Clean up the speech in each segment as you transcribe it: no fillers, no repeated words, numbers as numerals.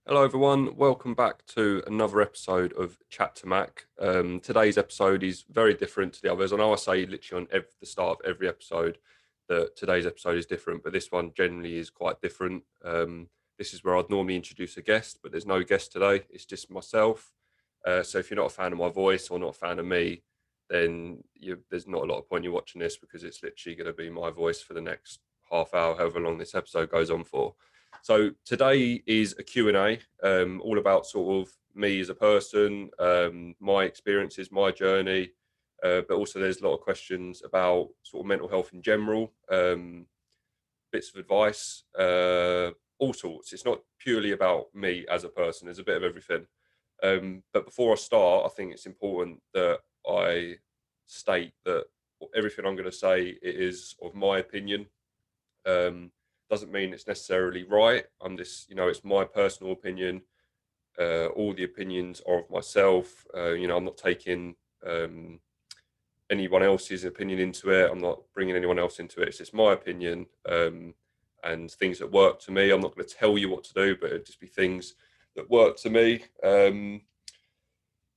Hello, everyone. Welcome back to another episode of Chat to Mac. Today's episode is very different to the others. I know I say literally on the start of every episode that today's episode is different, but this one generally is quite different. This is where I'd normally introduce a guest, but there's no guest today. It's just myself. So if you're not a fan of my voice or not a fan of me, then there's not a lot of point you watching this because it's literally going to be my voice for the next half hour, however long this episode goes on for. So today is a Q&A, all about sort of me as a person, my experiences, my journey, but also there's a lot of questions about sort of mental health in general, bits of advice, all sorts. It's not purely about me as a person. There's a bit of everything. But before I start, I think it's important that I state that everything I'm going to say it is of my opinion. Um, doesn't mean it's necessarily right. I'm just, it's my personal opinion. All the opinions are of myself. I'm not taking anyone else's opinion into it. I'm not bringing anyone else into it. It's just my opinion and things that work to me. I'm not going to tell you what to do, but it'd just be things that work to me. So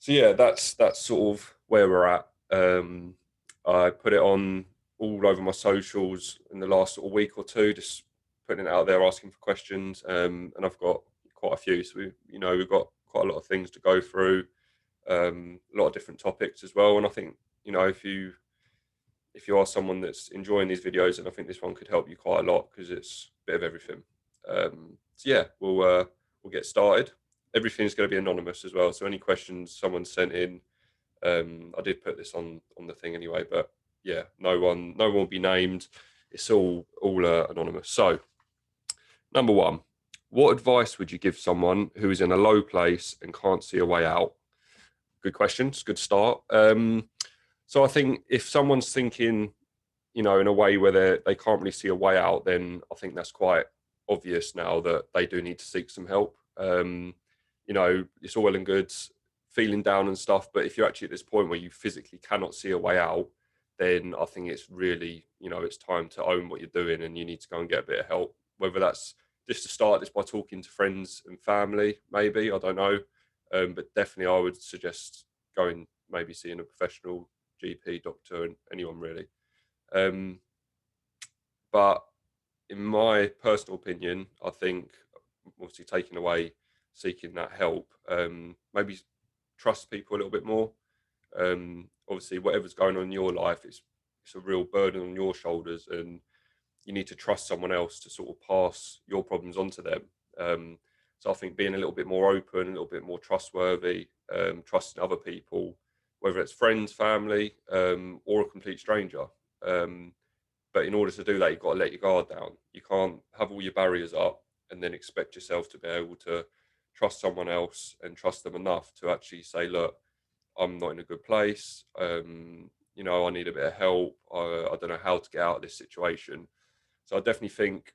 yeah, that's sort of where we're at. I put it on all over my socials in the last sort of week or two, just putting it out there, asking for questions, and I've got quite a few. So we've got quite a lot of things to go through, a lot of different topics as well. And I think if you are someone that's enjoying these videos, and I think this one could help you quite a lot because it's a bit of everything. So yeah, we'll get started. Everything's going to be anonymous as well. So any questions someone sent in, I did put this on the thing anyway, but yeah, no one will be named. It's all anonymous. So number one, what advice would you give someone who is in a low place and can't see a way out? Good question. It's a good start. So I think if someone's thinking, in a way where they can't really see a way out, then I think that's quite obvious now that they do need to seek some help. It's all well and good feeling down and stuff, but if you're actually at this point where you physically cannot see a way out, then I think it's really, it's time to own what you're doing and you need to go and get a bit of help. Whether that's just to start this by talking to friends and family, maybe, I don't know. But definitely I would suggest going, maybe seeing a professional GP, doctor, and anyone really. Um, but in my personal opinion, I think obviously taking away seeking that help, maybe trust people a little bit more. Obviously, whatever's going on in your life, it's a real burden on your shoulders, and you need to trust someone else to sort of pass your problems on to them. So I think being a little bit more open, a little bit more trustworthy, trusting other people, whether it's friends, family, or a complete stranger. Um, but in order to do that, you've got to let your guard down. You can't have all your barriers up and then expect yourself to be able to trust someone else and trust them enough to actually say, look, I'm not in a good place. I need a bit of help. I don't know how to get out of this situation. So I definitely think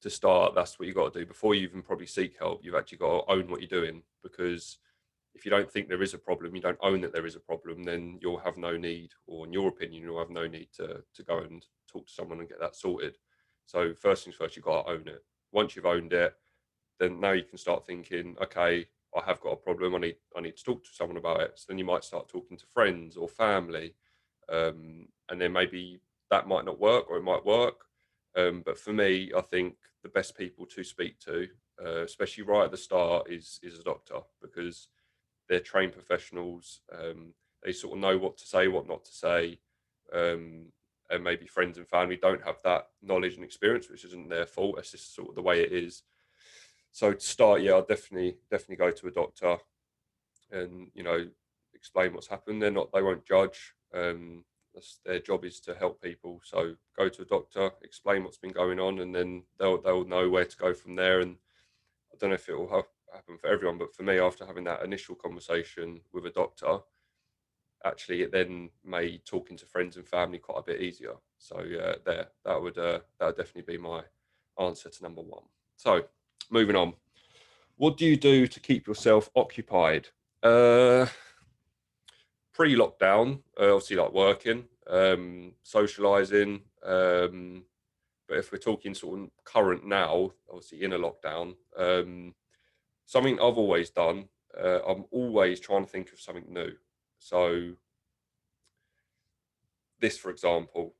to start, that's what you've got to do before you even probably seek help. You've actually got to own what you're doing, because if you don't think there is a problem, you don't own that there is a problem, then you'll have no need, or in your opinion, you'll have no need to go and talk to someone and get that sorted. So first things first, you've got to own it. Once you've owned it, then now you can start thinking, okay, I have got a problem. I need to talk to someone about it. So then you might start talking to friends or family, and then maybe that might not work or it might work. But for me, I think the best people to speak to, especially right at the start, is a doctor, because they're trained professionals. They sort of know what to say, what not to say. And maybe friends and family don't have that knowledge and experience, which isn't their fault. It's just sort of the way it is. So to start, yeah, I'll definitely go to a doctor and explain what's happened. They won't judge. That's their job, is to help people. So go to a doctor, explain what's been going on, and then they'll know where to go from there. And I don't know if it will happen for everyone, but for me, after having that initial conversation with a doctor, actually it then made talking to friends and family quite a bit easier. So yeah, that would definitely be my answer to number one. So moving on, what do you do to keep yourself occupied? Uh, Pre-lockdown, obviously like working, socializing. But if we're talking sort of current now, obviously in a lockdown, something I've always done. I'm always trying to think of something new. So this, for example,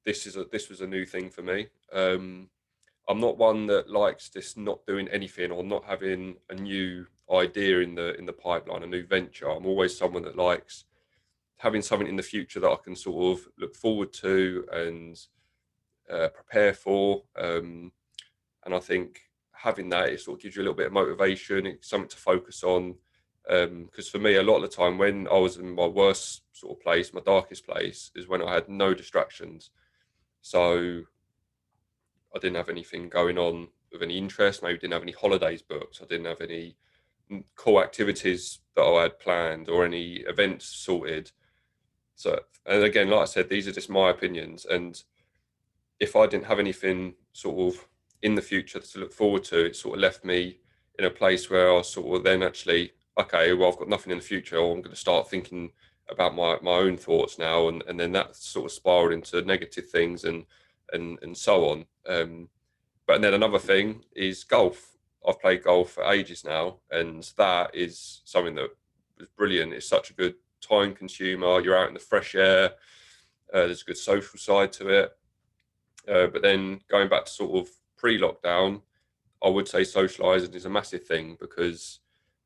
this was a new thing for me. I'm not one that likes just not doing anything or not having a new idea in the pipeline, a new venture. I'm always someone that likes having something in the future that I can sort of look forward to and prepare for. And I think having that, it sort of gives you a little bit of motivation. It's something to focus on. Because for me, a lot of the time when I was in my worst sort of place, my darkest place, is when I had no distractions. So I didn't have anything going on of any interest. Maybe didn't have any holidays booked. I didn't have any cool activities that I had planned or any events sorted. So, and again, like I said, these are just my opinions. And if I didn't have anything sort of in the future to look forward to, it sort of left me in a place where I was sort of then actually, okay, well, I've got nothing in the future. Or I'm going to start thinking about my own thoughts now. And then that sort of spiraled into negative things and so on. But then another thing is golf. I've played golf for ages now, and that is something that was brilliant. It's such a good time consumer. You're out in the fresh air. There's a good social side to it. But then going back to sort of pre-lockdown, I would say socializing is a massive thing because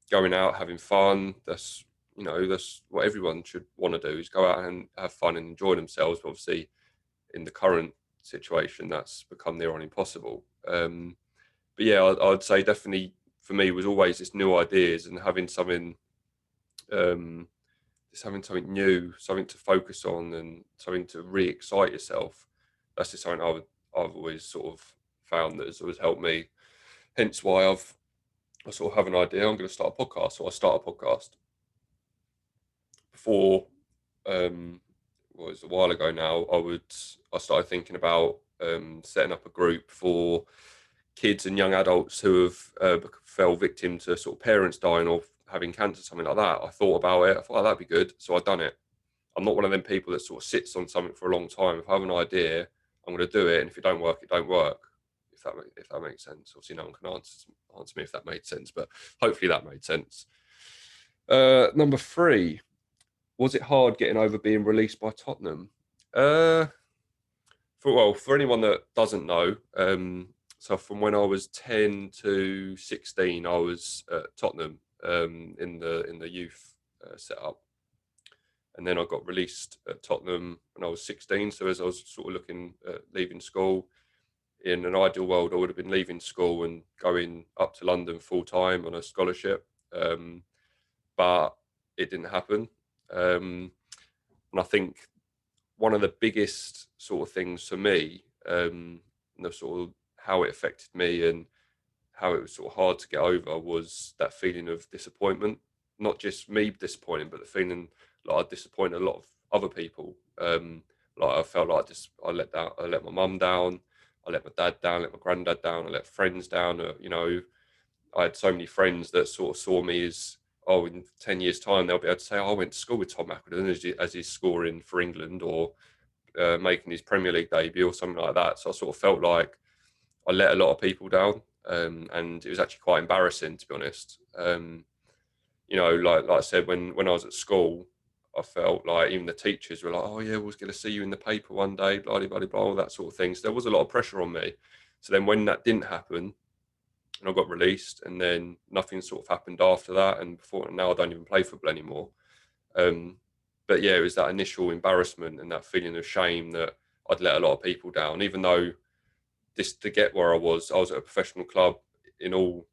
going out, having fun, that's what everyone should want to do is go out and have fun and enjoy themselves. But obviously, in the current situation, that's become near on impossible. But yeah, I'd say definitely for me was always this new ideas and um, just having something new, something to focus on, and something to re-excite yourself. That's just something I've always sort of found that has always helped me. Hence why I sort of have an idea. I'm going to start a podcast, so I start a podcast. Before, well, it was a while ago now. I started thinking about setting up a group for kids and young adults who have fell victim to sort of parents dying or having cancer, something like that. I thought about it. I thought, oh, that'd be good. So I've done it. I'm not one of them people that sort of sits on something for a long time. If I have an idea, I'm going to do it. And if it don't work, it don't work. If that makes sense. Obviously, no one can answer me if that made sense, but hopefully that made sense. Number three, was it hard getting over being released by Tottenham? Uh, for anyone that doesn't know, so from when I was 10 to 16, I was at Tottenham in the youth setup, and then I got released at Tottenham when I was 16. So as I was sort of looking at leaving school, in an ideal world, I would have been leaving school and going up to London full time on a scholarship, but it didn't happen. And I think one of the biggest sort of things for me, the sort of how it affected me and how it was sort of hard to get over was that feeling of disappointment. Not just me disappointed, but the feeling like I disappointed a lot of other people. Like I felt like I let my mum down, I let my dad down, I let my granddad down, I let friends down. I had so many friends that sort of saw me as, oh, in 10 years' time, they'll be able to say, oh, I went to school with Tom Appleton as he's scoring for England or making his Premier League debut or something like that. So I sort of felt like I let a lot of people down, and it was actually quite embarrassing, to be honest. Like I said, when I was at school, I felt like even the teachers were like, "Oh yeah, we're going to see you in the paper one day," blah blah blah blah, all that sort of thing. So there was a lot of pressure on me. So then when that didn't happen, and I got released, and then nothing sort of happened after that, and before now I don't even play football anymore. Um, but yeah, it was that initial embarrassment and that feeling of shame that I'd let a lot of people down, even though this to get where I was at a professional club in all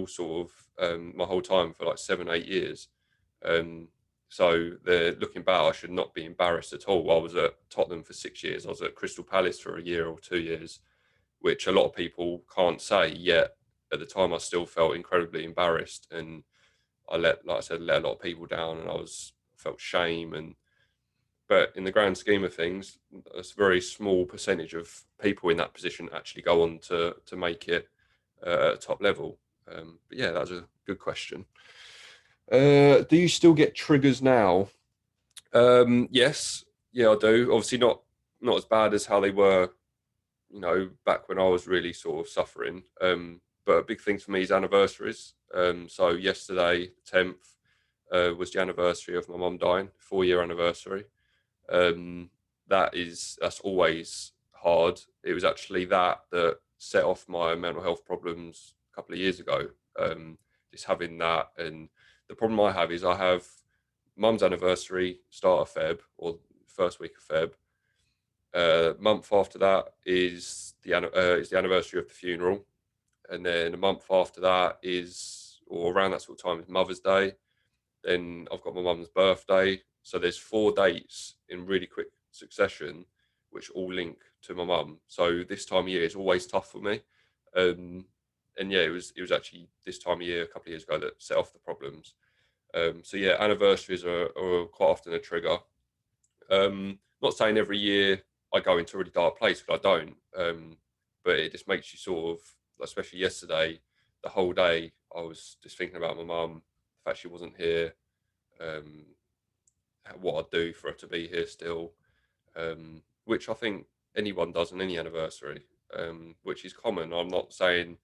sort of my whole time for like 7 8 years. Um, so they're looking back, I should not be embarrassed at all. I was at Tottenham for 6 years. I was at Crystal Palace for a year or 2 years, which a lot of people can't say. Yet at the time, I still felt incredibly embarrassed, and like I said, let a lot of people down, and felt shame. But in the grand scheme of things, a very small percentage of people in that position actually go on to make it at a top level. But yeah, that's a good question. Do you still get triggers now? Yes, yeah, I do. Obviously, not as bad as how they were, back when I was really sort of suffering. But a big thing for me is anniversaries. So yesterday, the 10th, was the anniversary of my mum dying, 4-year anniversary. Um, that's always hard. It was actually that set off my mental health problems a couple of years ago. Just having that, and the problem I have is I have mum's anniversary start of Feb, or first week of Feb. Month after that is the anniversary of the funeral, and then a month after that is, or around that sort of time, is Mother's Day. Then I've got my mum's birthday. So there's 4 dates in really quick succession, which all link to my mum. So this time of year is always tough for me. Um, and yeah, it was actually this time of year a couple of years ago that set off the problems. So yeah, anniversaries are quite often a trigger. Not saying every year I go into a really dark place, because I don't. But it just makes you sort of, especially yesterday, the whole day I was just thinking about my mum, the fact she wasn't here, um, what I'd do for her to be here still, which I think anyone does on any anniversary, which is common. I'm not saying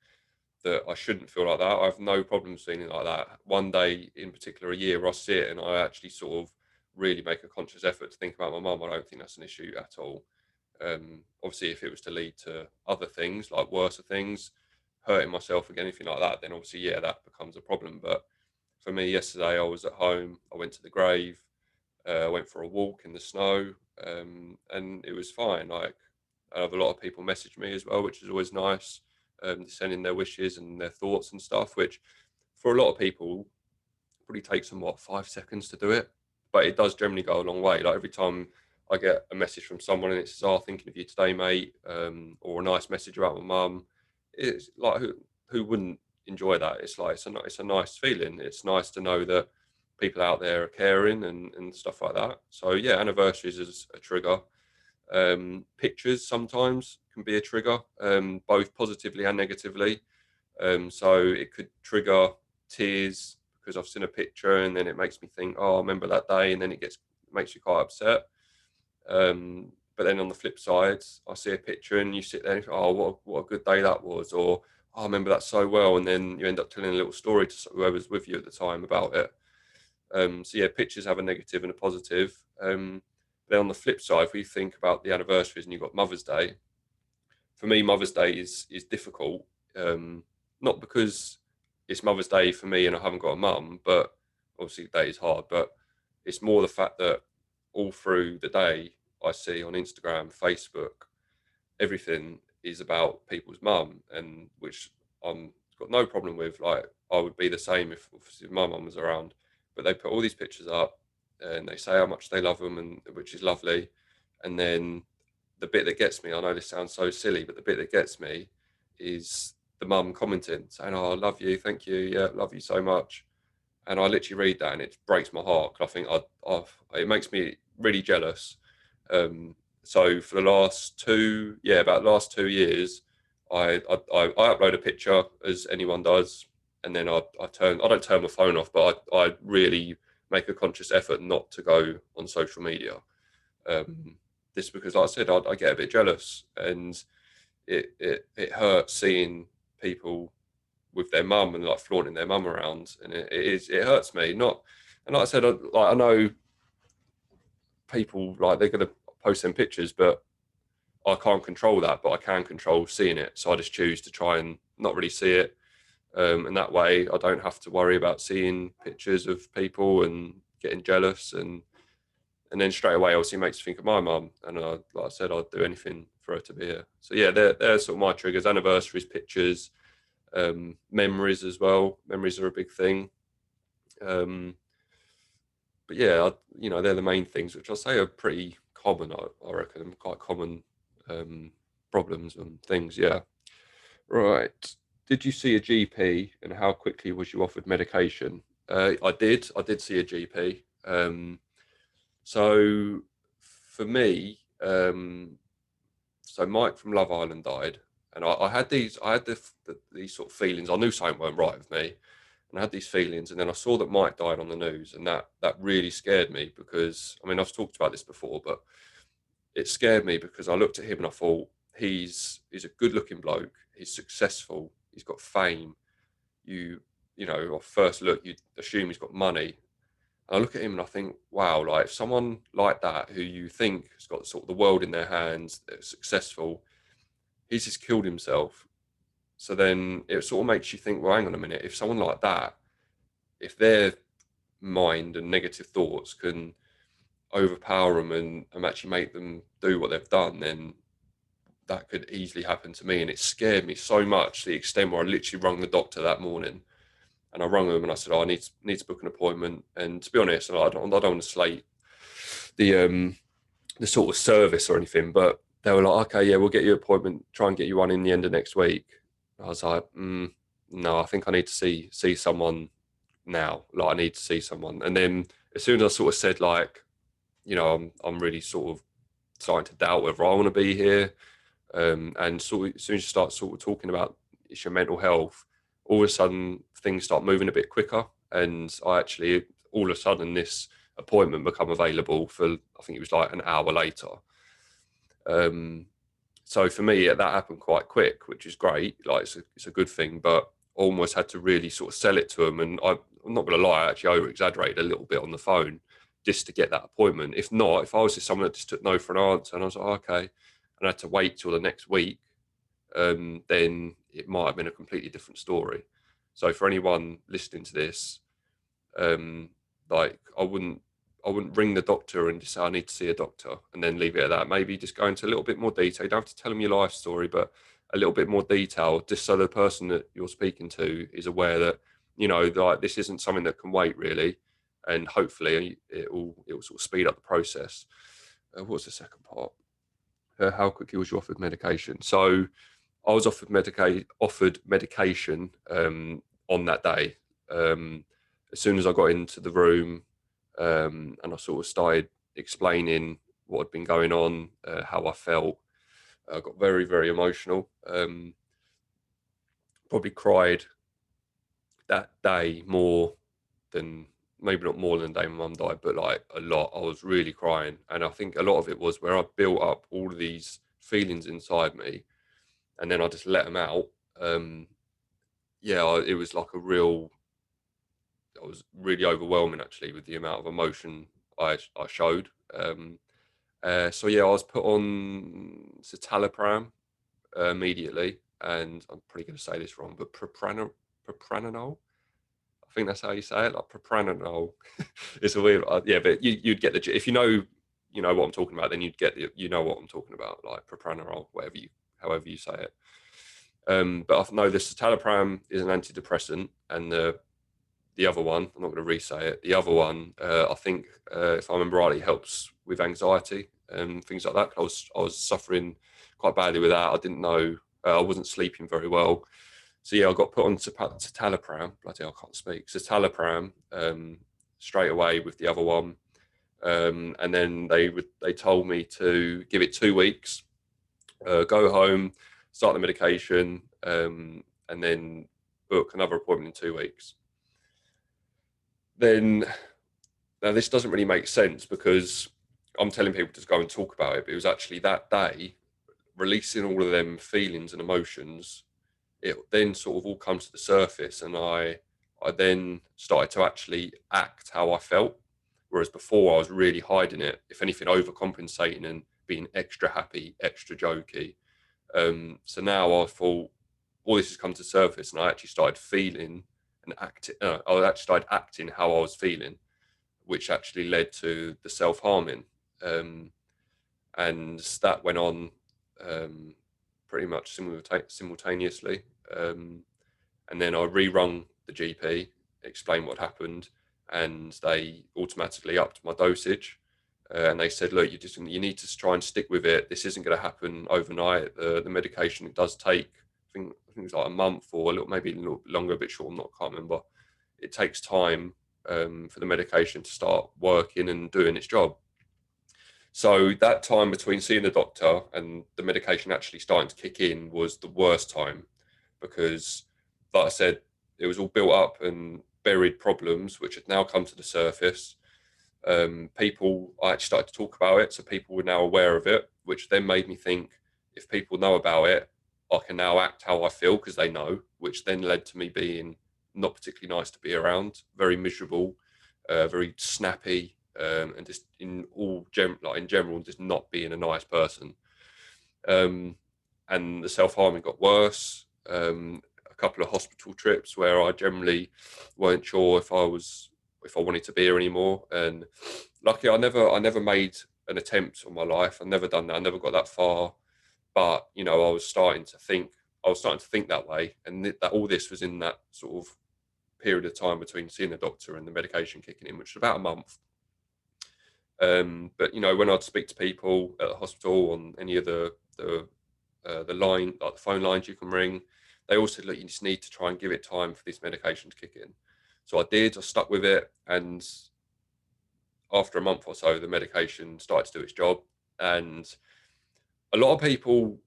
that I shouldn't feel like that. I have no problems feeling like that. One day in particular, a year, I sit and I actually sort of really make a conscious effort to think about my mum. I don't think that's an issue at all. Obviously, if it was to lead to other things, like worse things, hurting myself or anything like that, then obviously, yeah, that becomes a problem. But for me, yesterday, I was at home. I went to the grave. I went for a walk in the snow, and it was fine. Like, I have a lot of people message me as well, which is always nice, sending their wishes and their thoughts and stuff, which for a lot of people probably takes them, what, 5 seconds to do it, but it does generally go a long way. Like, every time I get a message from someone and it says, "Oh, thinking of you today, mate," or a nice message about my mum, it's like, who wouldn't enjoy that? It's like, it's a nice feeling. It's nice to know that people out there are caring and stuff like that. So yeah, anniversaries is a trigger. Pictures sometimes can be a trigger, both positively and negatively. So it could trigger tears because I've seen a picture and then it makes me think, "Oh, I remember that day," and then makes you quite upset. But then on the flip side, I see a picture and you sit there and think, "Oh, what a good day that was," or, "Oh, I remember that so well," and then you end up telling a little story to whoever's with you at the time about it. So yeah, pictures have a negative and a positive. Then on the flip side, if we think about the anniversaries and you've got Mother's Day, for me, Mother's Day is difficult. Not because it's Mother's Day for me and I haven't got a mum, but obviously the day is hard. But it's more the fact that all through the day I see on Instagram, Facebook, everything is about people's mum, and which I'm got no problem with. Like, I would be the same if obviously my mum was around, but they put all these pictures up and they say how much they love them, and which is lovely. And then the bit that gets me, I know this sounds so silly, but the bit that gets me is the mum commenting saying, "Oh, I love you, thank you, yeah, love you so much." And I literally read that and it breaks my heart, because I think it makes me really jealous. Um, so for the about the last 2 years, I upload a picture as anyone does, and then I don't turn my phone off, but I really make a conscious effort not to go on social media. Um, this because, like I said, I get a bit jealous, and it hurts seeing people with their mum and like flaunting their mum around, and it hurts me. Not, and like I said, I know people, like, they're gonna post them pictures, but I can't control that, but I can control seeing it. So I just choose to try and not really see it, and that way I don't have to worry about seeing pictures of people and getting jealous, and then straight away obviously makes me think of my mum, and like I said, I'd do anything for her to be here. So yeah, they're sort of my triggers: anniversaries, pictures, memories as well. Memories are a big thing. Um, but yeah, they're the main things, which I say are pretty common. I reckon quite common, um, problems and things. Yeah. Right. Did you see a GP, and how quickly was you offered medication? I did. I did see a GP. So for me, so Mike from Love Island died, and I had these sort of feelings. I knew something weren't right with me, and I had these feelings. And then I saw that Mike died on the news, and that really scared me, because I mean, I've talked about this before, but it scared me because I looked at him and I thought, he's a good looking bloke, he's successful, he's got fame. You know, off first look, you'd assume he's got money. And I look at him and I think, wow, like someone like that who you think has got sort of the world in their hands, they're successful, he's just killed himself. So then it sort of makes you think, well, hang on a minute, if someone like that, if their mind and negative thoughts can overpower them and actually make them do what they've done, then that could easily happen to me. And it scared me so much to the extent where I literally rung the doctor that morning. And I rung him and I said, oh, I need to book an appointment. And to be honest, I don't want to slate the sort of service or anything, but they were like, okay, yeah, we'll get you an appointment, try and get you one in the end of next week. I was like, no, I think I need to see someone now. Like, I need to see someone. And then as soon as I sort of said, like, you know, I'm really sort of starting to doubt whether I want to be here. And sort of, as soon as you start sort of talking about it's your mental health, all of a sudden things start moving a bit quicker. And I actually, all of a sudden, this appointment become available for, I think it was like an hour later. So for me, that happened quite quick, which is great. Like it's a good thing, but I almost had to really sort of sell it to them. And I'm not going to lie, I actually over exaggerated a little bit on the phone just to get that appointment. If not, if I was just someone that just took no for an answer and I was like, okay, and I had to wait till the next week, then it might have been a completely different story. So for anyone listening to this, like I wouldn't ring the doctor and just say I need to see a doctor and then leave it at that. Maybe just go into a little bit more detail. You don't have to tell them your life story, but a little bit more detail, just so the person that you're speaking to is aware that, you know, like this isn't something that can wait really, and hopefully it will sort of speed up the process. What was the second part? How quickly was you offered medication? So I was offered medication on that day. As soon as I got into the room, and I sort of started explaining what had been going on, how I felt, I got very, very emotional. Probably cried that day more than, maybe not more than the day my mum died, but like a lot. I was really crying. And I think a lot of it was where I built up all of these feelings inside me and then I just let them out. Yeah, it was like I was really overwhelming actually with the amount of emotion I showed. So yeah, I was put on citalopram immediately, and I'm probably going to say this wrong, but propranolol. I think that's how you say it, like propranolol. It's a weird, yeah, but you'd get if you know what I'm talking about, then you'd get you know what I'm talking about, like propranolol, however you say it. But I know the citalopram is an antidepressant, and the other one, I'm not going to re-say it. The other one, I think, if I remember rightly, helps with anxiety and things like that. I was suffering quite badly with that. I didn't know, I wasn't sleeping very well. So yeah, I got put on citalopram. Bloody hell, I can't speak. Citalopram straight away with the other one, and then they told me to give it 2 weeks, go home, start the medication, and then book another appointment in 2 weeks. Then now this doesn't really make sense because I'm telling people to go and talk about it, but it was actually that day, releasing all of them feelings and emotions, it then sort of all comes to the surface, and I then started to actually act how I felt, whereas before I was really hiding it, if anything, overcompensating and being extra happy, extra jokey. So now I thought all this has come to the surface, and I actually started feeling and acting. I actually started acting how I was feeling, which actually led to the self-harming, and that went on pretty much simultaneously. And then I rerung the GP, explained what happened, and they automatically upped my dosage. And they said, look, you need to try and stick with it. This isn't going to happen overnight. The medication, it does take, I think it was like a month or maybe a little longer, a bit short. Can't remember. It takes time for the medication to start working and doing its job. So that time between seeing the doctor and the medication actually starting to kick in was the worst time, because, like I said, it was all built up and buried problems which had now come to the surface. People, I actually started to talk about it, so people were now aware of it, which then made me think, if people know about it, I can now act how I feel because they know, which then led to me being not particularly nice to be around, very miserable, very snappy, and just in general, just not being a nice person. Um, and the self harming got worse. A couple of hospital trips where I generally weren't sure if I wanted to be here anymore. And luckily, I never made an attempt on my life. I never done that. I never got that far. But I was starting to think. I was starting to think that way, and that all this was in that sort of period of time between seeing the doctor and the medication kicking in, which was about a month. But when I'd speak to people at the hospital on any of the line, like the phone lines you can ring, they all said, look, you just need to try and give it time for this medication to kick in. So I did. I stuck with it, and after a month or so, the medication started to do its job. And a lot of people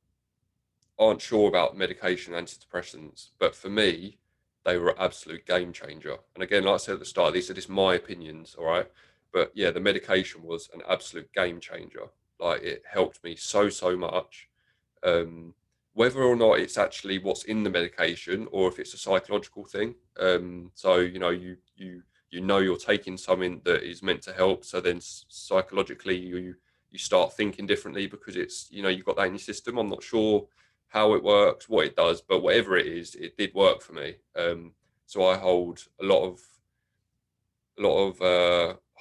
aren't sure about medication antidepressants, but for me, they were an absolute game changer. And again, like I said at the start, these are just my opinions, all right? But yeah, the medication was an absolute game changer. Like it helped me so much. Um, Whether or not it's actually what's in the medication or if it's a psychological thing. So you're taking something that is meant to help. So then psychologically you start thinking differently because it's you've got that in your system. I'm not sure how it works, what it does, but whatever it is, it did work for me. So I hold a lot of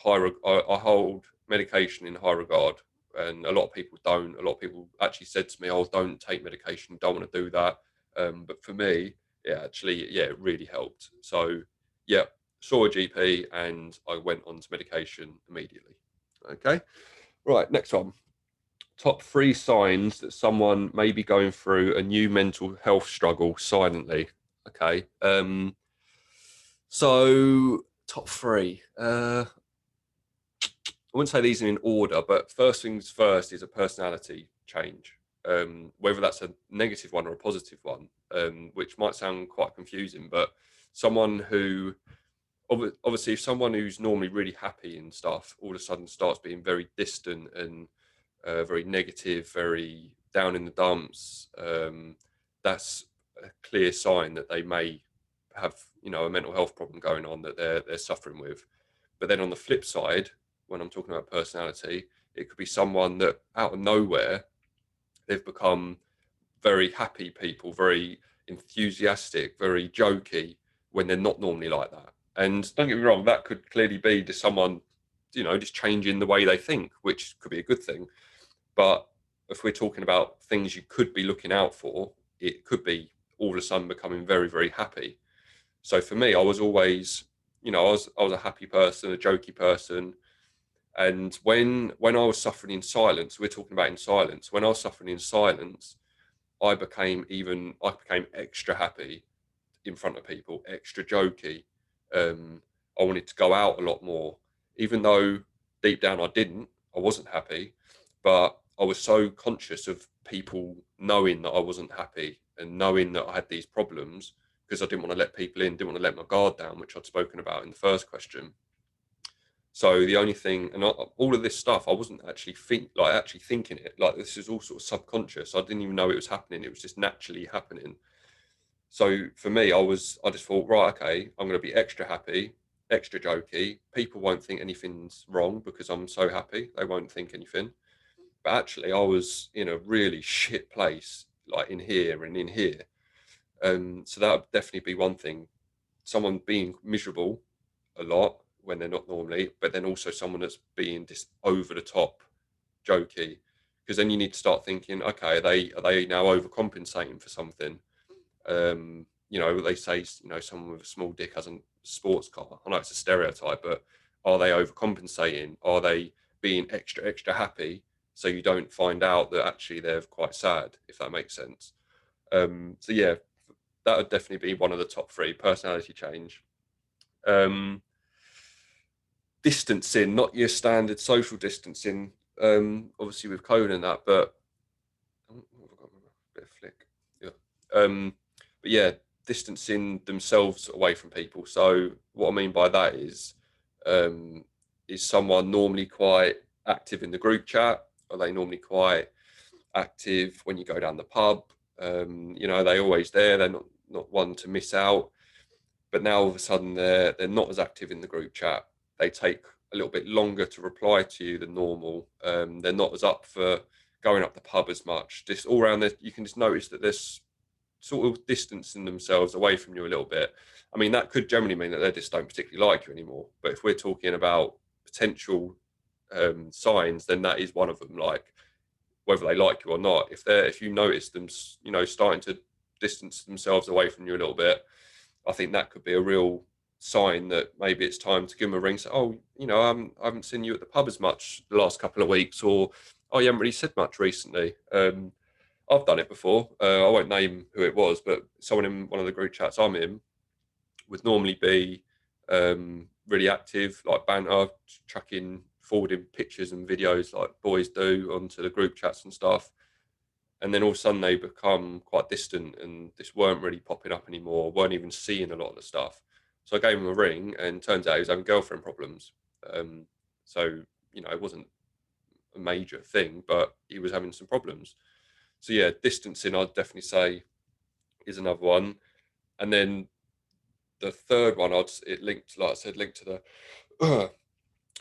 I hold medication in high regard, and a lot of people don't. A lot of people actually said to me, "Oh, don't take medication. Don't want to do that." But for me, it really helped. So yeah, saw a GP and I went on to medication immediately. Okay, right, next one. Top three signs that someone may be going through a new mental health struggle silently. Okay. So top three. I wouldn't say these are in order, but first things first is a personality change. Whether that's a negative one or a positive one, which might sound quite confusing, but someone who obviously if someone who's normally really happy and stuff all of a sudden starts being very distant and very negative, very down in the dumps, that's a clear sign that they may have, a mental health problem going on that they're suffering with. But then on the flip side, when I'm talking about personality, it could be someone that out of nowhere they've become very happy people, very enthusiastic, very jokey when they're not normally like that. And don't get me wrong, that could clearly be just someone, just changing the way they think, which could be a good thing. But if we're talking about things you could be looking out for, it could be all of a sudden becoming very, very happy. So for me, I was always, I was a happy person, a jokey person. And when I was suffering in silence, we're talking about in silence. When I was suffering in silence, I became extra happy in front of people, extra jokey. I wanted to go out a lot more, even though deep down I wasn't happy, but I was so conscious of people knowing that I wasn't happy and knowing that I had these problems because I didn't want to let people in, didn't want to let my guard down, which I'd spoken about in the first question. So the only thing, and all of this stuff, I wasn't actually thinking it. Like this is all sort of subconscious. I didn't even know it was happening. It was just naturally happening. So for me, I just thought, right, okay, I'm going to be extra happy, extra jokey. People won't think anything's wrong because I'm so happy. They won't think anything. But actually, I was in a really shit place, like in here and in here. So that would definitely be one thing. Someone being miserable a lot when they're not normally, but then also someone that's being just over the top jokey. Because then you need to start thinking, okay, are they now overcompensating for something? They say, someone with a small dick has a sports car. I know it's a stereotype, but are they overcompensating? Are they being extra, extra happy so you don't find out that actually they're quite sad, if that makes sense? So yeah, that would definitely be one of the top three: personality change. Um, Distancing, not your standard social distancing, obviously with COVID and that, but oh, I've got a bit of flick. Yeah. But yeah, distancing themselves away from people. So what I mean by that um, is someone normally quite active in the group chat? Are they normally quite active when you go down the pub? They're always there. They're not one to miss out. But now all of a sudden they're not as active in the group chat. They take a little bit longer to reply to you than normal. They're not as up for going up the pub as much. Just all around there, you can just notice that there's sort of distancing themselves away from you a little bit. I mean, that could generally mean that they just don't particularly like you anymore. But if we're talking about potential signs, then that is one of them. Like whether they like you or not, if you notice them, starting to distance themselves away from you a little bit, I think that could be a real sign that maybe it's time to give them a ring. Say, oh, I haven't seen you at the pub as much the last couple of weeks, or oh, you haven't really said much recently. I've done it before. I won't name who it was, but someone in one of the group chats I'm in would normally be really active, like banter, chucking, forwarding pictures and videos like boys do onto the group chats and stuff. And then all of a sudden they become quite distant and just weren't really popping up anymore, weren't even seeing a lot of the stuff. So I gave him a ring and turns out he was having girlfriend problems. So, it wasn't a major thing, but he was having some problems. So yeah, distancing I'd definitely say is another one. And then the third one, linked to the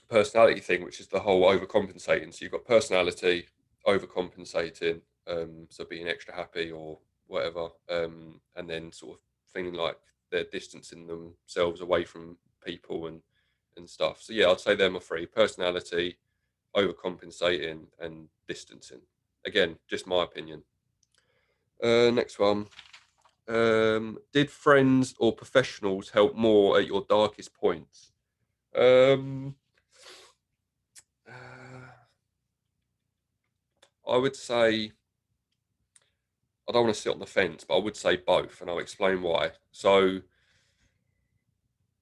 personality thing, which is the whole overcompensating. So you've got personality, overcompensating, so being extra happy or whatever, and then sort of feeling like they're distancing themselves away from people and stuff. So yeah, I'd say they're my three: personality, overcompensating, and distancing. Again, just my opinion. Next one. Did friends or professionals help more at your darkest points? Um, uh, I would say, I don't want to sit on the fence, but I would say both, and I'll explain why. So,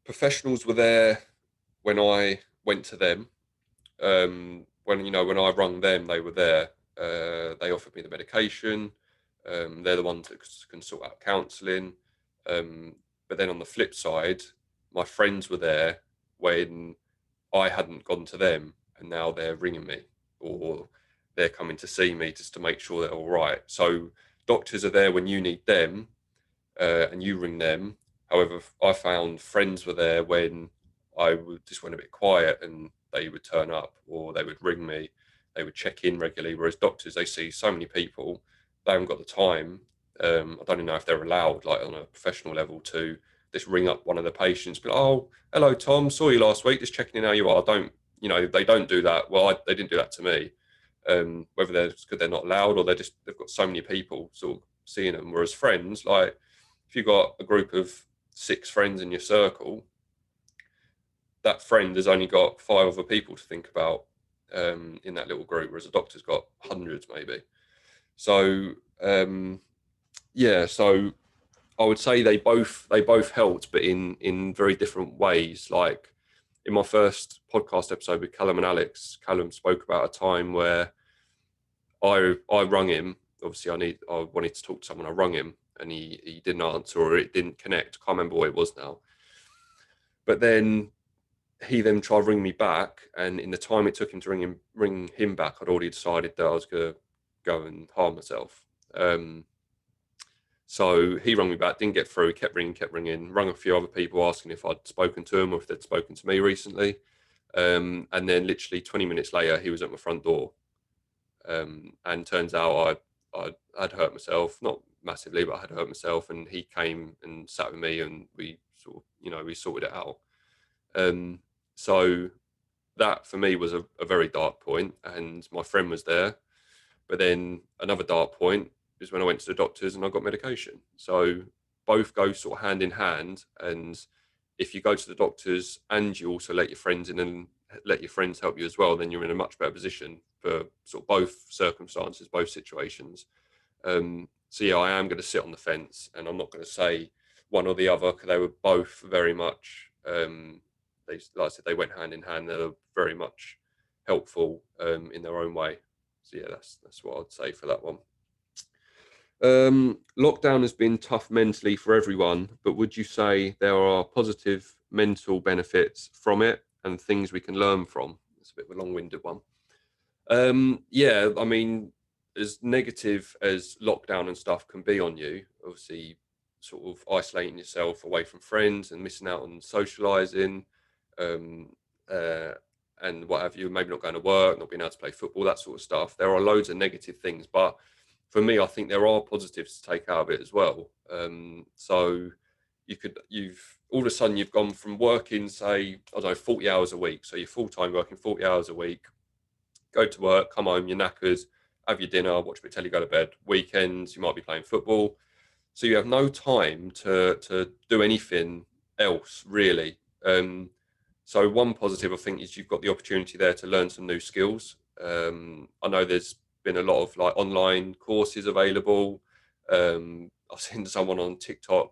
professionals were there when I went to them. When I rung them, they were there. They offered me the medication. They're the ones that can sort out counselling. But then on the flip side, my friends were there when I hadn't gone to them, and now they're ringing me or they're coming to see me just to make sure they're all right. So doctors are there when you need them, and you ring them. However, I found friends were there when just went a bit quiet, and they would turn up or they would ring me. They would check in regularly. Whereas doctors, they see so many people, they haven't got the time. I don't even know if they're allowed, like on a professional level, to just ring up one of the patients, but oh, hello Tom, saw you last week, just checking in how you are. They don't do that. Well, they didn't do that to me. Whether they're not allowed or they've got so many people sort of seeing them. Whereas friends, like if you've got a group of 6 friends in your circle, that friend has only got 5 other people to think about in that little group, whereas a doctor's got hundreds maybe. So so I would say they both helped, but in very different ways. Like in my first podcast episode with Callum and Alex, Callum spoke about a time where I rung him. Obviously, I wanted to talk to someone. I rung him, and he didn't answer, or it didn't connect. I can't remember what it was now. But then he then tried to ring me back, and in the time it took him to ring him back, I'd already decided that I was going to go and harm myself. So he rang me back, didn't get through, kept ringing, rung a few other people asking if I'd spoken to him or if they'd spoken to me recently. And then literally 20 minutes later, he was at my front door. And turns out I'd hurt myself, not massively, but I had hurt myself. And he came and sat with me, and we we sorted it out. So that for me was a very dark point, and my friend was there. But then another dark point is when I went to the doctors and I got medication. So both go sort of hand in hand. And if you go to the doctors and you also let your friends in and let your friends help you as well, then you're in a much better position for sort of both circumstances, both situations. So yeah, I am going to sit on the fence, and I'm not going to say one or the other, because they were both very much, like I said, they went hand in hand. They were very much helpful in their own way. So yeah, that's what I'd say for that one. Lockdown has been tough mentally for everyone, but would you say there are positive mental benefits from it and things we can learn from? It's a bit of a long-winded one. Yeah, I mean, as negative as lockdown and stuff can be on you, obviously, sort of isolating yourself away from friends and missing out on socializing, um, uh, and what have you, maybe not going to work, not being able to play football, that sort of stuff. There are loads of negative things, but for me, I think there are positives to take out of it as well. So you've all of a sudden you've gone from working, say, I don't know, 40 hours a week. So you're full time working 40 hours a week, go to work, come home, you're knackered, have your dinner, watch a bit of telly, go to bed. Weekends, you might be playing football. So you have no time to do anything else really. So one positive I think is you've got the opportunity there to learn some new skills. I know there's been a lot of like online courses available. I've seen someone on TikTok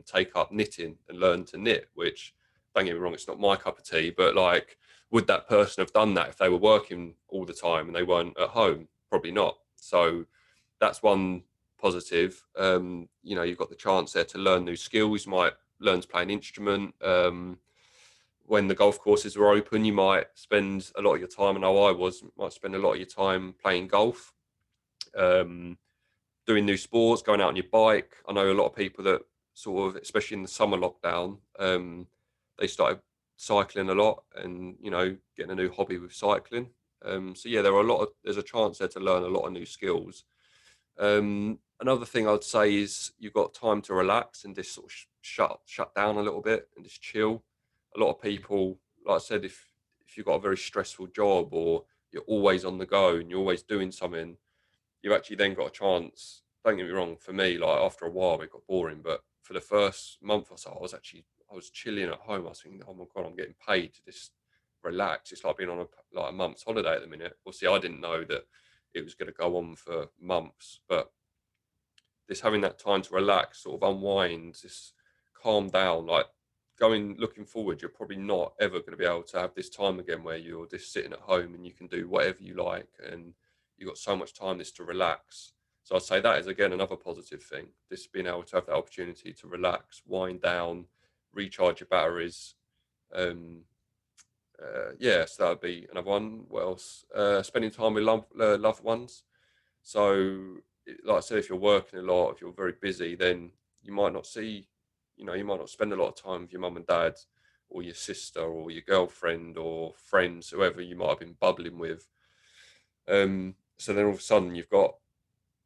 take up knitting and learn to knit, which, don't get me wrong, it's not my cup of tea, but like, would that person have done that if they were working all the time and they weren't at home? Probably not. So that's one positive. You've got the chance there to learn new skills. You might learn to play an instrument. When the golf courses are open, you might spend a lot of your time, and might spend a lot of your time playing golf, doing new sports, going out on your bike. I know a lot of people that sort of, especially in the summer lockdown, they started cycling a lot and, getting a new hobby with cycling. So yeah, there's a chance there to learn a lot of new skills. Another thing I'd say is you've got time to relax and just sort of shut down a little bit and just chill. A lot of people, like I said, if you've got a very stressful job or you're always on the go and you're always doing something, you've actually then got a chance. Don't get me wrong, for me, like after a while it got boring, but for the first month or so, I was chilling at home. I was thinking, oh my god, I'm getting paid to just relax. It's like being on a month's holiday at the minute. Obviously, I didn't know that it was going to go on for months, but this having that time to relax, sort of unwind, just calm down, like looking forward, you're probably not ever going to be able to have this time again where you're just sitting at home and you can do whatever you like and you've got so much time just to relax. So I'd say that is again another positive thing, just being able to have that opportunity to relax, wind down, recharge your batteries. Yeah, so that would be another one. What else? Spending time with loved ones. So, like I said, if you're working a lot, if you're very busy, then you might not see, you might not spend a lot of time with your mum and dad or your sister or your girlfriend or friends, whoever you might have been bubbling with. So then all of a sudden you've got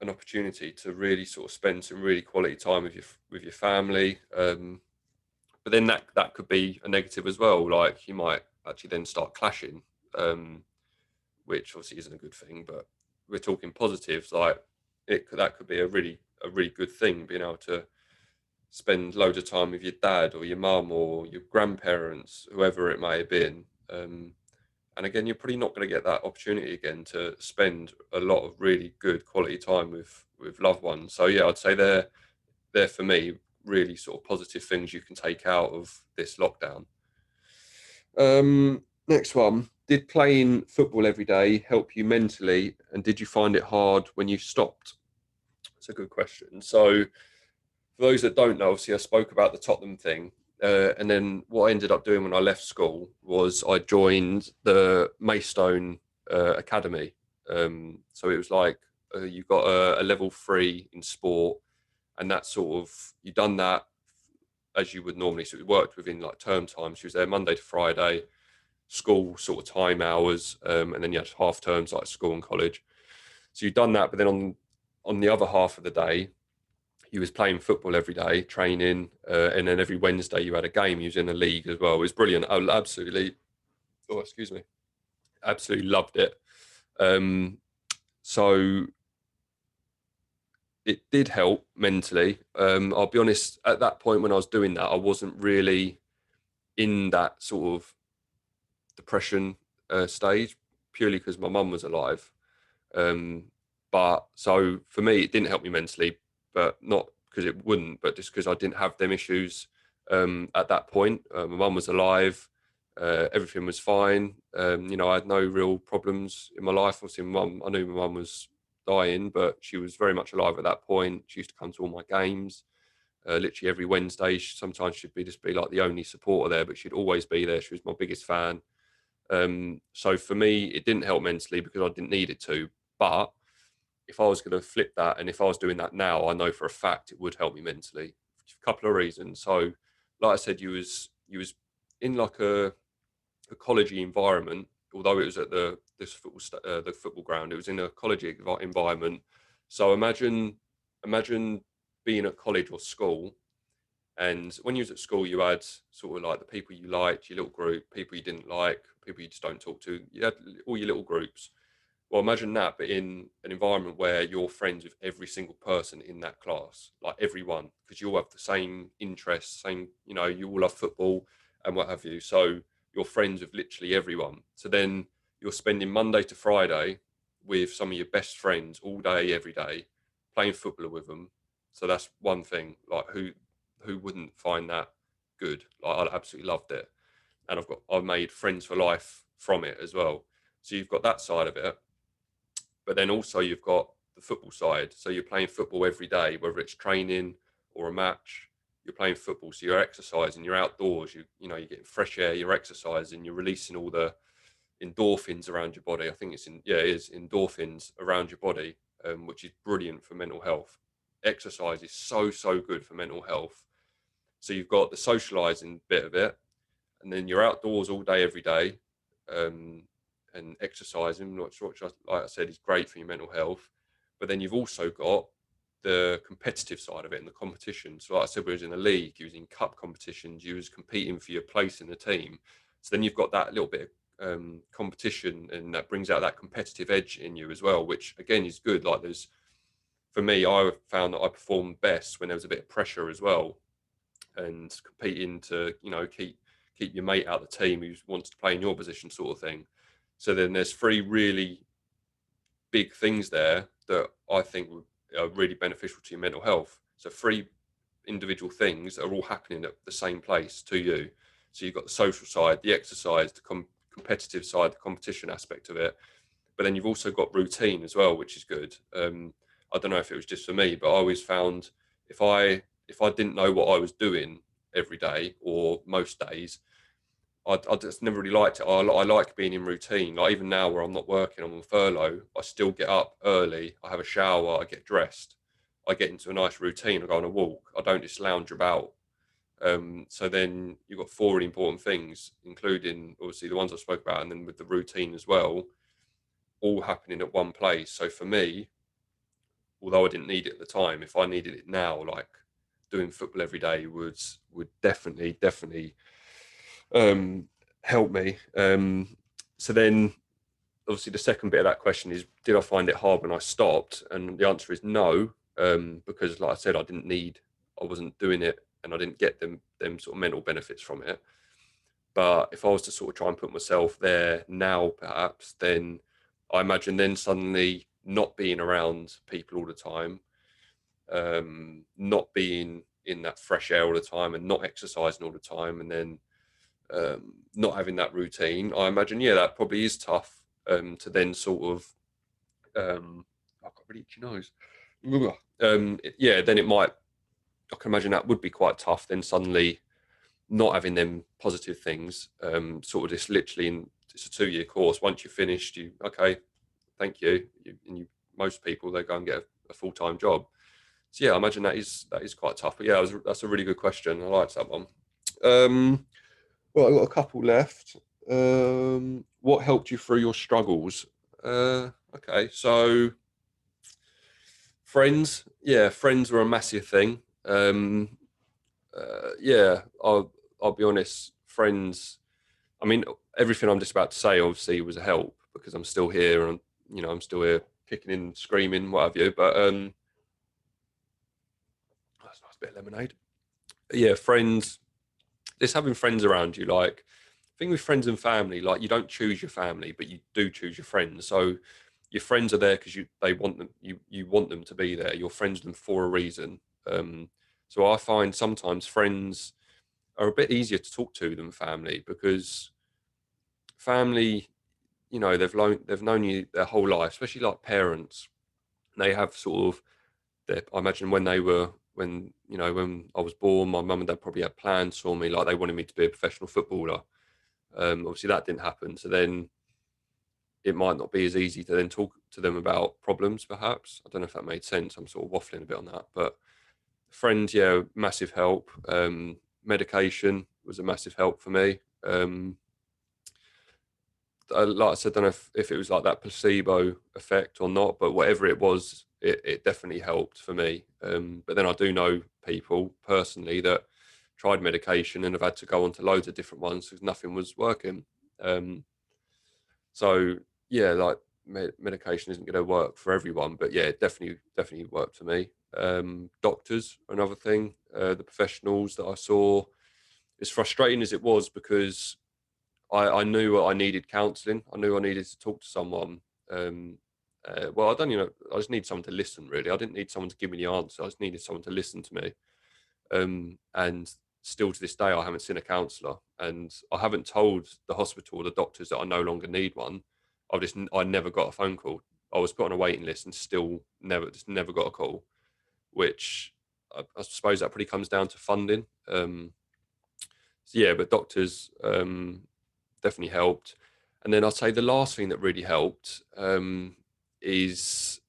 an opportunity to really sort of spend some really quality time with your family. But then that could be a negative as well. Like you might actually then start clashing, which obviously isn't a good thing. But we're talking positives, like that could be a really good thing, being able to spend loads of time with your dad or your mum or your grandparents, whoever it may have been. And again, you're probably not going to get that opportunity again to spend a lot of really good quality time with loved ones. So yeah, I'd say they're for me really sort of positive things you can take out of this lockdown. Next one. Did playing football every day help you mentally, and did you find it hard when you stopped? It's a good question. So, for those that don't know, obviously I spoke about the Tottenham thing, and then what I ended up doing when I left school was I joined the Maystone Academy. So it was like you got a level 3 in sport, and that sort of you done that as you would normally. So it worked within like term time. She was there Monday to Friday, school sort of time hours, and then you had half terms like school and college. So you'd done that, but then on the other half of the day, he was playing football every day, training, and then every Wednesday you had a game. He was in a league as well. It was brilliant. I absolutely, oh excuse me, absolutely loved it. So it did help mentally. I'll be honest, at that point when I was doing that, I wasn't really in that sort of depression stage, purely because my mum was alive. But so for me, it didn't help me mentally, but not because it wouldn't, but just because I didn't have them issues at that point. My mum was alive, everything was fine. I had no real problems in my life. Obviously, I knew my mum was dying, but she was very much alive at that point. She used to come to all my games. Literally every Wednesday, sometimes she'd just be like the only supporter there, but she'd always be there. She was my biggest fan. So for me, it didn't help mentally because I didn't need it to. But if I was going to flip that, and if I was doing that now, I know for a fact it would help me mentally. A couple of reasons. So, like I said, you was in like a collegey environment, although it was at the football ground. It was in a collegey environment. So imagine being at college or school, and when you was at school, you had sort of like the people you liked, your little group, people you didn't like, people you just don't talk to. You had all your little groups. Well, imagine that, but in an environment where you're friends with every single person in that class, like everyone, because you all have the same interests, same, you all love football and what have you. So you're friends with literally everyone. So then you're spending Monday to Friday with some of your best friends all day, every day, playing football with them. So that's one thing. Like who wouldn't find that good? Like I absolutely loved it, and I've made friends for life from it as well. So you've got that side of it, but then also you've got the football side. So you're playing football every day, whether it's training or a match. You're playing football, so you're exercising. You're outdoors. You're getting fresh air. You're exercising. You're releasing all the endorphins around your body. I think it is endorphins around your body, which is brilliant for mental health. Exercise is so good for mental health. So you've got the socializing bit of it, and then you're outdoors all day, every day, um, and exercising, which, like I said, is great for your mental health. But then you've also got the competitive side of it and the competition. So, like I said, we was in a league, you was in cup competitions, you was competing for your place in the team. So then you've got that little bit of competition, and that brings out that competitive edge in you as well, which again is good. Like for me, I found that I performed best when there was a bit of pressure as well, and competing to keep your mate out of the team who wants to play in your position, sort of thing. So then there's three really big things there that I think are really beneficial to your mental health. So three individual things are all happening at the same place to you. So you've got the social side, the exercise, the competitive side, the competition aspect of it. But then you've also got routine as well, which is good. I don't know if it was just for me, but I always found if I didn't know what I was doing every day or most days, I just never really liked it. I like being in routine. Like even now, where I'm not working, I'm on furlough. I still get up early. I have a shower. I get dressed. I get into a nice routine. I go on a walk. I don't just lounge about. So then you've got four really important things, including obviously the ones I spoke about, and then with the routine as well, all happening at one place. So for me, although I didn't need it at the time, if I needed it now, like doing football every day would definitely um, help me. So then obviously the second bit of that question is, did I find it hard when I stopped? And the answer is no, because like I said, I wasn't doing it, and I didn't get them sort of mental benefits from it. But if I was to sort of try and put myself there now, perhaps, then I imagine then suddenly not being around people all the time, not being in that fresh air all the time, and not exercising all the time, and then not having that routine. I imagine, yeah, that probably is tough to then sort of, I've got really itchy nose. Yeah, then it might, I can imagine that would be quite tough. Then suddenly not having them positive things, sort of just literally it's a 2-year course. Once you're finished, okay, thank you. Most people, they go and get a full-time job. So yeah, I imagine that is quite tough. But yeah, that's a really good question. I liked that one. Well, I've got a couple left. What helped you through your struggles? Okay, so friends. Yeah, friends were a massive thing. Yeah, I'll be honest. Friends. I mean, everything I'm just about to say obviously was a help, because I'm still here, and I'm still here kicking and screaming, what have you. But that's a nice bit of lemonade. Yeah, friends. Just having friends around you, like thing with friends and family, like you don't choose your family, but you do choose your friends. So your friends are there because they want them, you want them to be there. You're friends with them for a reason. So I find sometimes friends are a bit easier to talk to than family, because family, they've known you their whole life, especially like parents. They have sort of I imagine when I was born, my mum and dad probably had plans for me, like they wanted me to be a professional footballer. Obviously that didn't happen. So then it might not be as easy to then talk to them about problems, perhaps. I don't know if that made sense. I'm sort of waffling a bit on that, but friends, yeah, massive help. Medication was a massive help for me. Like I said, I don't know if it was like that placebo effect or not, but whatever it was, it definitely helped for me. But then I do know people personally that tried medication and have had to go on to loads of different ones because nothing was working. Um, so yeah, like medication isn't going to work for everyone, but yeah, it definitely worked for me. Doctors, another thing, the professionals that I saw, as frustrating as it was, because I knew I needed counselling. I knew I needed to talk to someone. Well, I don't, I just need someone to listen. Really, I didn't need someone to give me the answer. I just needed someone to listen to me. And still to this day, I haven't seen a counsellor, and I haven't told the hospital or the doctors that I no longer need one. I never got a phone call. I was put on a waiting list and still never got a call, which I suppose that probably comes down to funding. So yeah, but doctors definitely helped. And then I'd say the last thing that really helped is,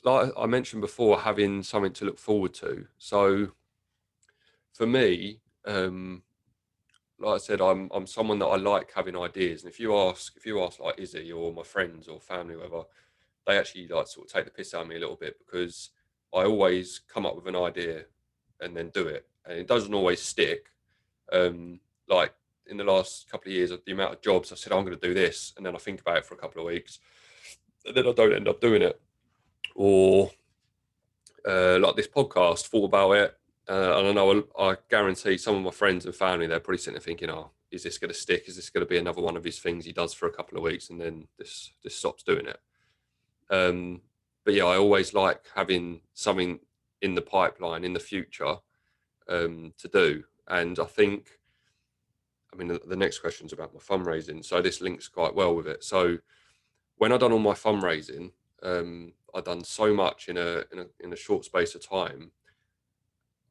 like I mentioned before, having something to look forward to. So for me, like I said, I'm someone that I like having ideas. And if you ask like Izzy or my friends or family, whatever, they actually like sort of take the piss out of me a little bit, because I always come up with an idea and then do it, and it doesn't always stick. Like in the last couple of years, the amount of jobs I said I'm going to do this, and then I think about it for a couple of weeks, and then I don't end up doing it. Or like this podcast, thought about it, and I know I guarantee some of my friends and family, they're probably sitting there thinking, "Oh, is this going to stick? Is this going to be another one of his things he does for a couple of weeks and then this stops doing it?" But yeah, I always like having something in the pipeline in the future to do. And I think, I mean, the next question is about my fundraising, so this links quite well with it. So when I done all my fundraising, I done so much in a short space of time.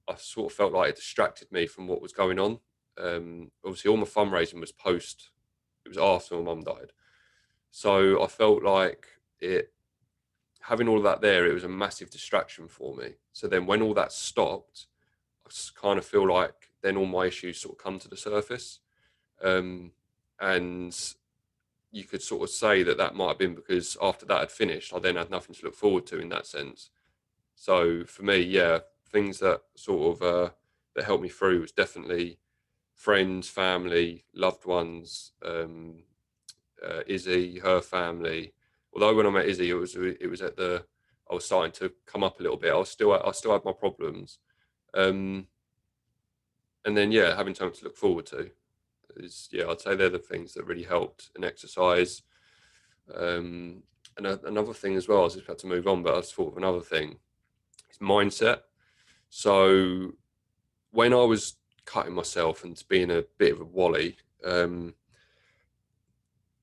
I sort of felt like it distracted me from what was going on. Obviously, all my fundraising was post. It was after my mum died, so I felt like it having all of that there. It was a massive distraction for me. So then, when all that stopped, I kind of feel like then all my issues sort of come to the surface, and you could sort of say that that might have been because after that had finished, I then had nothing to look forward to in that sense. So for me, yeah, things that sort of that helped me through was definitely friends, family, loved ones, Izzy, her family. Although when I met Izzy, it was at the I was starting to come up a little bit. I still had my problems, um, and then yeah, having something to look forward to is, yeah, I'd say they're the things that really helped. And exercise, and another thing as well. I was just about to move on, but I just thought of another thing. It's mindset. So when I was cutting myself and being a bit of a wally,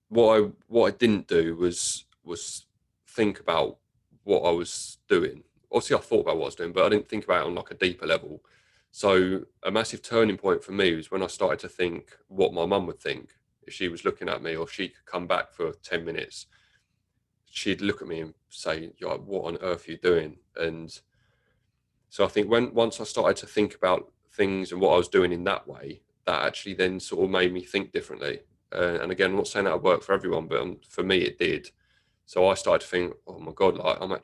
what I didn't do was think about what I was doing. Obviously, I thought about what I was doing, but I didn't think about it on like a deeper level. So a massive turning point for me was when I started to think what my mum would think if she was looking at me, or if she could come back for 10 minutes. She'd look at me and say, "What on earth are you doing?" And so I think once I started to think about things and what I was doing in that way, that actually then sort of made me think differently. And again, I'm not saying that would work for everyone, but for me, it did. So I started to think, oh my God, like my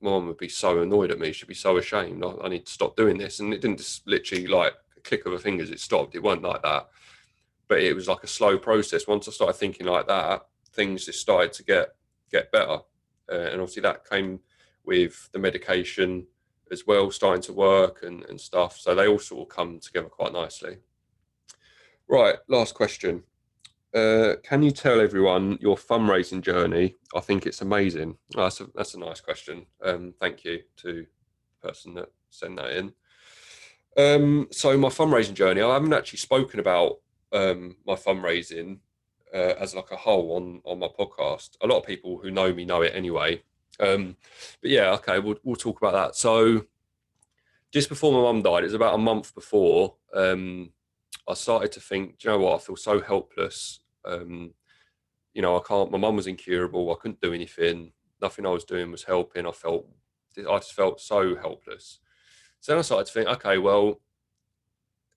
mum would be so annoyed at me. She'd be so ashamed. I need to stop doing this. And it didn't just literally like a click of her fingers, it stopped. It wasn't like that. But it was like a slow process. Once I started thinking like that, things just started to get better. And obviously that came with the medication as well, starting to work and stuff. So they all sort of come together quite nicely. Right, last question. Can you tell everyone your fundraising journey? I think it's amazing. Oh, that's a nice question. Thank you to the person that sent that in. So my fundraising journey, I haven't actually spoken about my fundraising as like a whole on my podcast. A lot of people who know me know it anyway. But yeah, okay, we'll talk about that. So just before my mum died, it was about a month before, I started to think, do you know what? I feel so helpless You know, I can't. My mum was incurable. I couldn't do anything. Nothing I was doing was helping. I just felt so helpless. So then I started to think, okay, well,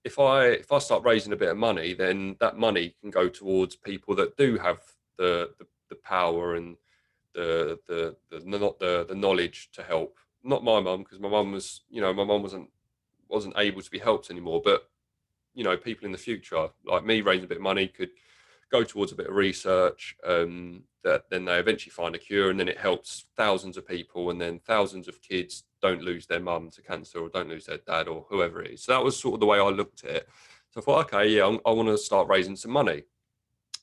if I start raising a bit of money, then that money can go towards people that do have the power and the knowledge to help. Not my mum, because my mum was, you know, my mum wasn't able to be helped anymore. But you know, people in the future, like me, raising a bit of money could go towards a bit of research, that then they eventually find a cure, and then it helps thousands of people, and then thousands of kids don't lose their mum to cancer or don't lose their dad or whoever it is. So that was sort of the way I looked at it. So I thought, okay, yeah, I want to start raising some money.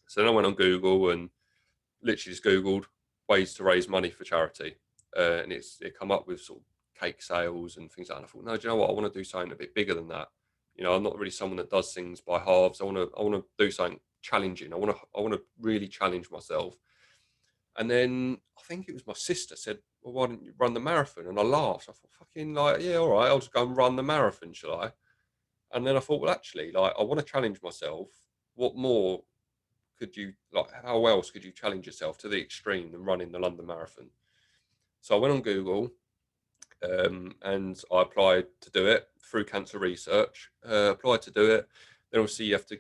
So then I went on Google and literally just Googled ways to raise money for charity. And it come up with sort of cake sales and things like that. And I thought, no, do you know what? I want to do something a bit bigger than that. You know, I'm not really someone that does things by halves. I want to do something challenging. I want to really challenge myself. And then I think it was my sister said, well, why don't you run the marathon? And I laughed. I thought, fucking like, yeah, all right, I'll just go and run the marathon, shall I? And then I thought, well, actually, like, I want to challenge myself. What more could you, like, how else could you challenge yourself to the extreme than running the London Marathon? So I went on Google, and I applied to do it through cancer research. Applied to do it. Then obviously you have to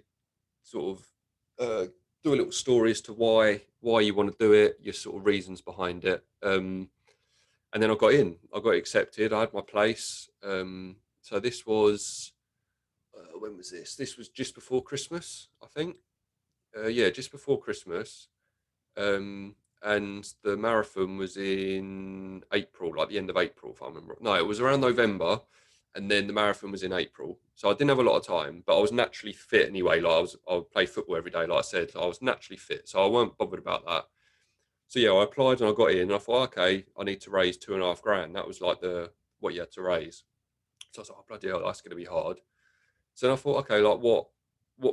sort of do a little story as to why you want to do it, your sort of reasons behind it. And then I got in. I got accepted. I had my place. So this was when was this? This was just before Christmas, I think. Yeah, just before Christmas. And the marathon was in April, like the end of April, if I remember. No, it was around November, and then the marathon was in April. So I didn't have a lot of time, but I was naturally fit anyway. I would play football every day, like I said. So I was naturally fit, so I weren't bothered about that. So yeah, I applied and I got in, and I thought, okay, I need to raise 2.5 grand. That was like what you had to raise. So I was like, oh, bloody hell, that's going to be hard. So then I thought, okay, like what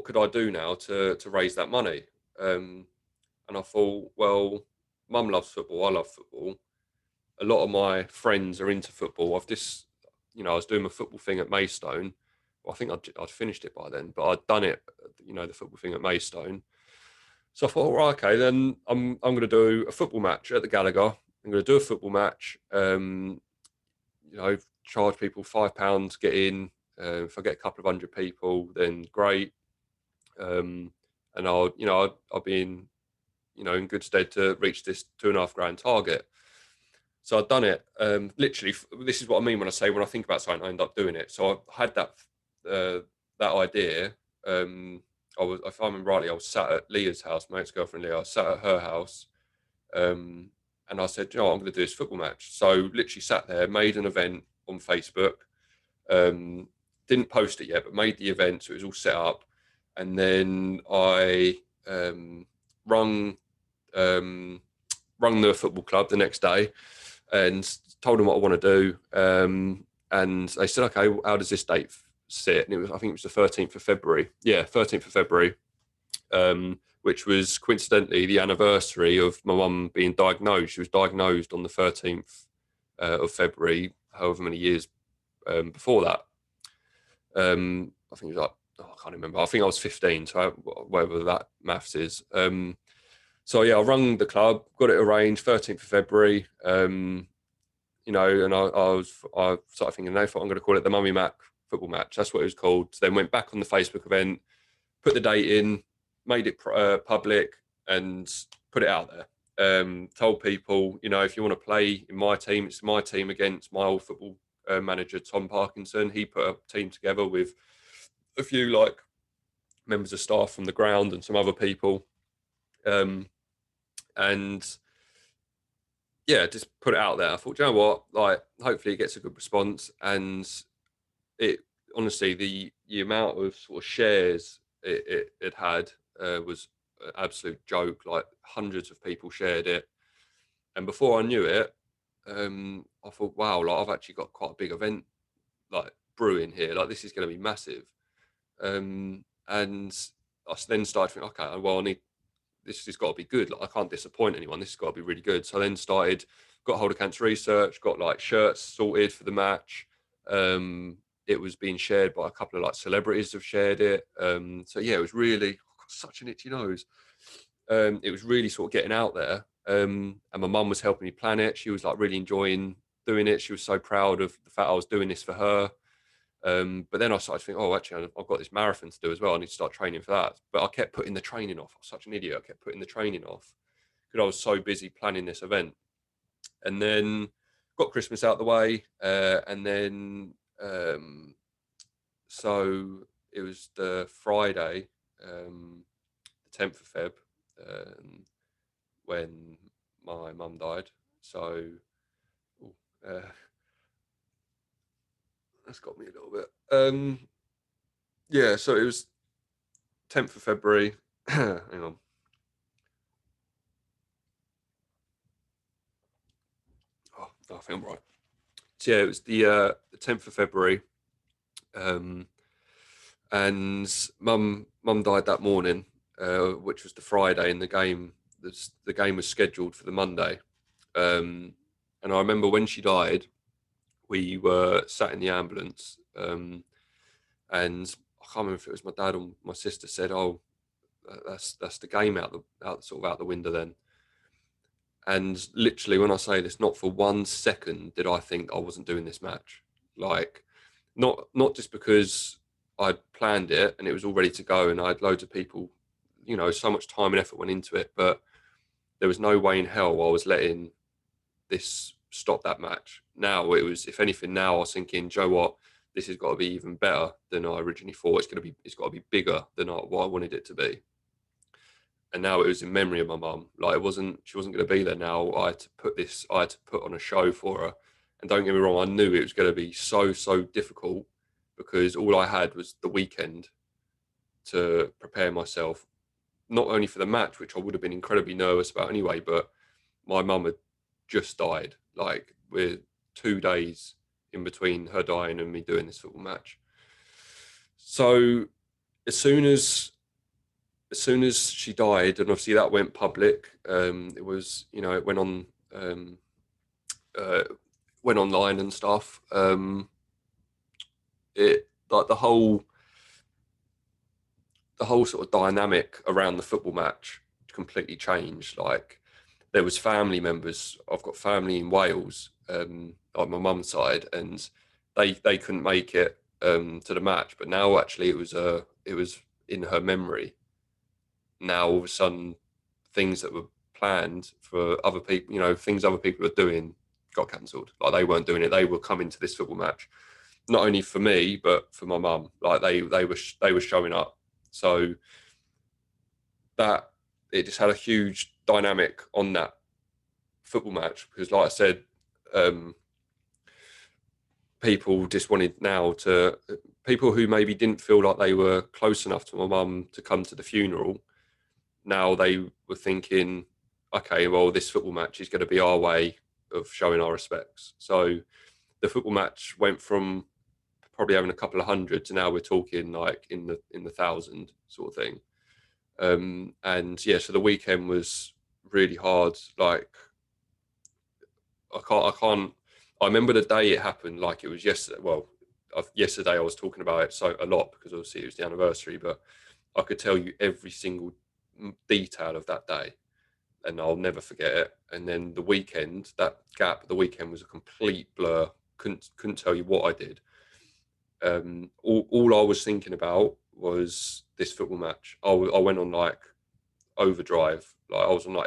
could I do now to raise that money? And I thought, well, mum loves football, I love football. A lot of my friends are into football. I was doing a football thing at Maystone. Well, I think I'd finished it by then, but I'd done it, the football thing at Maystone. So I thought, right, okay, then I'm going to do a football match at the Gallagher. I'm going to do a football match. Charge people £5, get in. If I get a couple of hundred people, then great. And I'll be in good stead to reach this 2.5 grand target. So I'd done it. Literally, this is what I mean when I think about something, I end up doing it. So I had that idea. If I remember rightly, I was sat at Leah's house, my ex-girlfriend Leah. I was sat at her house, and I said, I'm going to do this football match. So literally sat there, made an event on Facebook. Didn't post it yet, but made the event, so it was all set up. And then I rung the football club the next day and told them what I want to do. And they said, okay, well, how does this date sit? And I think it was the 13th of February. Yeah, 13th of February, which was coincidentally the anniversary of my mum being diagnosed. She was diagnosed on the 13th of February, however many years before that. I think it was like, I can't remember. I think I was 15, so whatever that maths is. So yeah, I rung the club, got it arranged, 13th of February. And I started thinking, no, I'm going to call it the Mummy Mac football match. That's what it was called. So then went back on the Facebook event, put the date in, made it public, and put it out there. Told people, if you want to play in my team, it's my team against my old football manager, Tom Parkinson. He put a team together with a few like members of staff from the ground and some other people. And yeah, just put it out there. I thought, you know what, like, hopefully it gets a good response. And it honestly, the amount of sort of shares it had was an absolute joke. Like hundreds of people shared it. And before I knew it, I thought, wow, like I've actually got quite a big event like brewing here. Like this is going to be massive. And I then started thinking, okay, well, this has got to be good. Like I can't disappoint anyone. This has got to be really good. So I then got hold of cancer research, got like shirts sorted for the match. It was being shared by a couple of like celebrities have shared it. So yeah, it was really, I got such an itchy nose. It was really sort of getting out there. And my mum was helping me plan it. She was like really enjoying doing it. She was so proud of the fact I was doing this for her. But then I started to think, oh, actually, I've got this marathon to do as well. I need to start training for that. But I kept putting the training off. I was such an idiot. I kept putting the training off because I was so busy planning this event. And then got Christmas out of the way. And then, so it was the Friday, the 10th of Feb, when my mum died. So, uh, that's got me a little bit. Yeah, so it was 10th of February. Hang on. Oh, I think I'm right. So yeah, it was the 10th of February. And mum died that morning, which was the Friday, and the game was scheduled for the Monday. And I remember when she died, we were sat in the ambulance, and I can't remember if it was my dad or my sister said, "Oh, that's the game out the window then." And literally, when I say this, not for 1 second did I think I wasn't doing this match. Like, not just because I'd planned it and it was all ready to go, and I had loads of people, so much time and effort went into it, but there was no way in hell I was letting this stop that match. Now it was, if anything, now I was thinking, Joe, what? This has got to be even better than I originally thought. It's got to be bigger than what I wanted it to be. And now it was in memory of my mum. Like, she wasn't going to be there now. I had to put on a show for her. And don't get me wrong, I knew it was going to be so, so difficult because all I had was the weekend to prepare myself, not only for the match, which I would have been incredibly nervous about anyway, but my mum had just died. Like, we're 2 days in between her dying and me doing this football match. So as soon as she died, and obviously that went public, it was, it went online and stuff. It like the whole sort of dynamic around the football match completely changed. Like, there was family members. I've got family in Wales, on my mum's side, and they couldn't make it to the match. But now actually it was in her memory. Now all of a sudden, things that were planned for other people, things other people were doing, got cancelled. Like, they weren't doing it. They were coming to this football match, not only for me but for my mum. Like, they were showing up. So that it just had a huge dynamic on that football match because, like I said, people just wanted people who maybe didn't feel like they were close enough to my mum to come to the funeral. Now they were thinking, okay, well, this football match is going to be our way of showing our respects. So the football match went from probably having a couple of hundred to now we're talking like in the thousand sort of thing. And yeah, so the weekend was really hard. Like, I remember the day it happened like it was yesterday. Well, yesterday I was talking about it so a lot because obviously it was the anniversary, but I could tell you every single detail of that day, and I'll never forget it. And then the weekend, the weekend was a complete blur. Couldn't tell you what I did. All I was thinking about was this football match. I went on like overdrive, like I was on like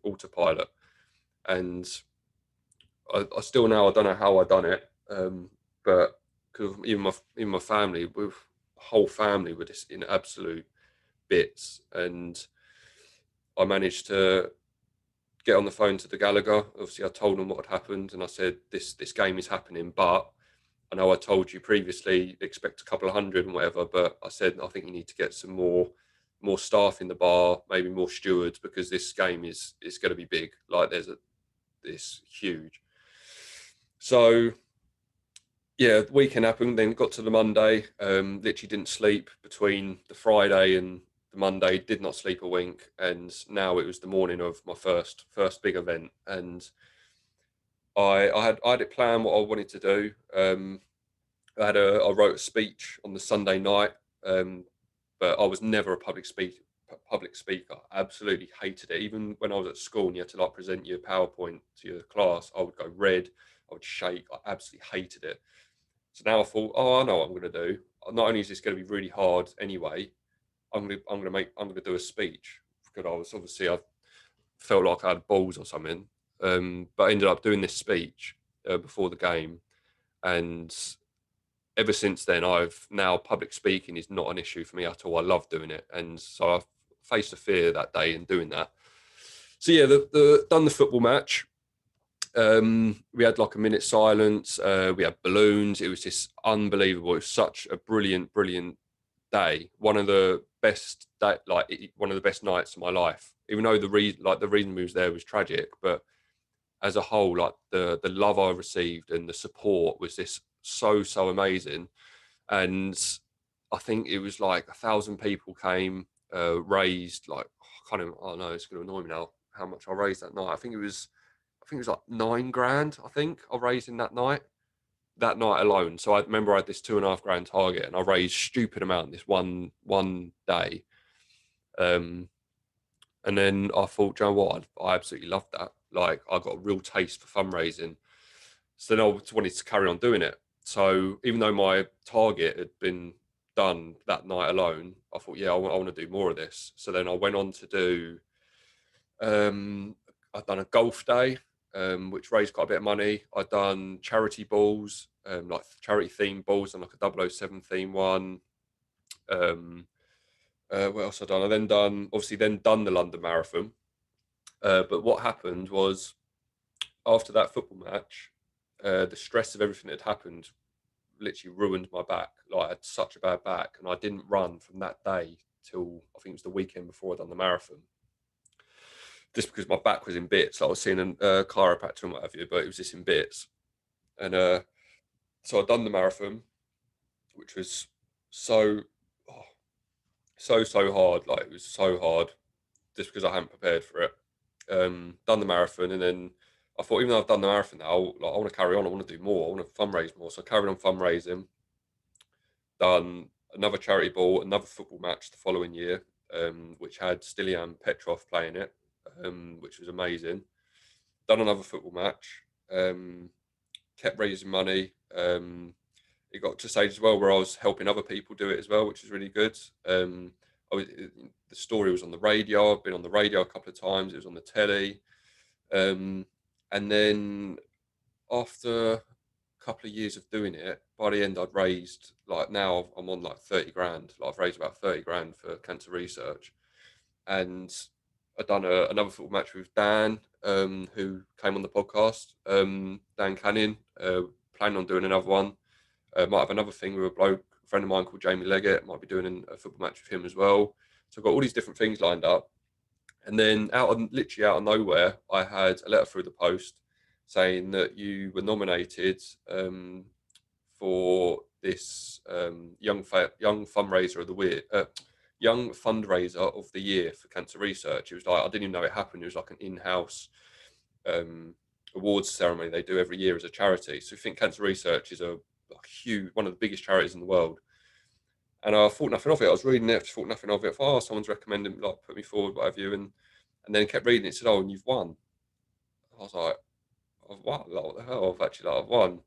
autopilot, and I still now I don't know how I done it, but because even my family, with whole family, were just in absolute bits, and I managed to get on the phone to the Gallagher. Obviously, I told them what had happened, and I said this game is happening, but I know I told you previously expect a couple of hundred and whatever, but I said I think you need to get some more staff in the bar, maybe more stewards, because this game is going to be big. Like, this huge. So yeah, the weekend happened, then got to the Monday, literally didn't sleep between the Friday and the Monday, did not sleep a wink, and now it was the morning of my first big event, and I had it planned what I wanted to do. I wrote a speech on the Sunday night, but I was never a public speaker. I absolutely hated it. Even when I was at school and you had to like present your PowerPoint to your class, I would go red, I would shake. I absolutely hated it. So now I thought, oh, I know what I'm going to do. Not only is this going to be really hard anyway, I'm going to do a speech, because I was obviously, I felt like I had balls or something. But I ended up doing this speech before the game, and ever since then, I've now public speaking is not an issue for me at all. I love doing it, and so I faced the fear that day in doing that. So yeah, the done the football match. We had like a minute silence. We had balloons. It was just unbelievable. It was such a brilliant day. One of the best one of the best nights of my life. Even though the reason we was there was tragic, but as a whole, like the love I received and the support was just so amazing. And I think it was like 1,000 people came, raised like, I don't know, it's going to annoy me now how much I raised that night. I think it was like 9 grand. I think I raised in that night alone. So I remember I had this 2.5 grand target, and I raised stupid amount this one day. Um, and then I thought, you know what, I absolutely loved that. Like I got a real taste for fundraising. So then I just wanted to carry on doing it. So even though my target had been done that night alone, I thought, yeah, I want to do more of this. So then I went on to do, um, I'd done a golf day, which raised quite a bit of money. I'd done charity balls, like charity themed balls, and like a 007 theme one. Um, what else I done? I then done, obviously, then done the London Marathon. But what happened was, after that football match, the stress of everything that had happened literally ruined my back. Like I had such a bad back, and I didn't run from that day till I think it was the weekend before I done the marathon, just because my back was in bits. I was seeing a chiropractor and what have you, but it was just in bits. And so I'd done the marathon, which was so oh, so hard. Like it was so hard, just because I hadn't prepared for it. Done the marathon, and then I thought, even though I've done the marathon now, like, I want to carry on. I want to do more. I want to fundraise more. So I carried on fundraising. Done another charity ball, another football match the following year, which had Stilian Petrov playing it, which was amazing. Done another football match. Kept raising money. It got to a stage as well where I was helping other people do it as well, which was really good. The story was on the radio. I've been on the radio a couple of times. It was on the telly. And then after a couple of years of doing it, by the end I'd raised, like now I'm on like 30 grand. Like I've raised about 30 grand for cancer research. And I'd done another football match with Dan, who came on the podcast, Dan Canning, planning on doing another one. Might have another thing with a friend of mine called Jamie Leggett. Might be doing a football match with him as well. So I've got all these different things lined up. And then literally out of nowhere, I had a letter through the post saying that you were nominated for this young fundraiser of the year, young fundraiser of the year for cancer research. It was like, I didn't even know it happened. It was like an in-house awards ceremony they do every year as a charity. So I think cancer research is a huge, one of the biggest charities in the world. And I thought nothing of it. I was reading it, thought nothing of it. I thought, oh, someone's recommending, like, put me forward, what have you. And then kept reading it. It said, oh, and you've won. I was like, I've won? Like, what the hell? I've won.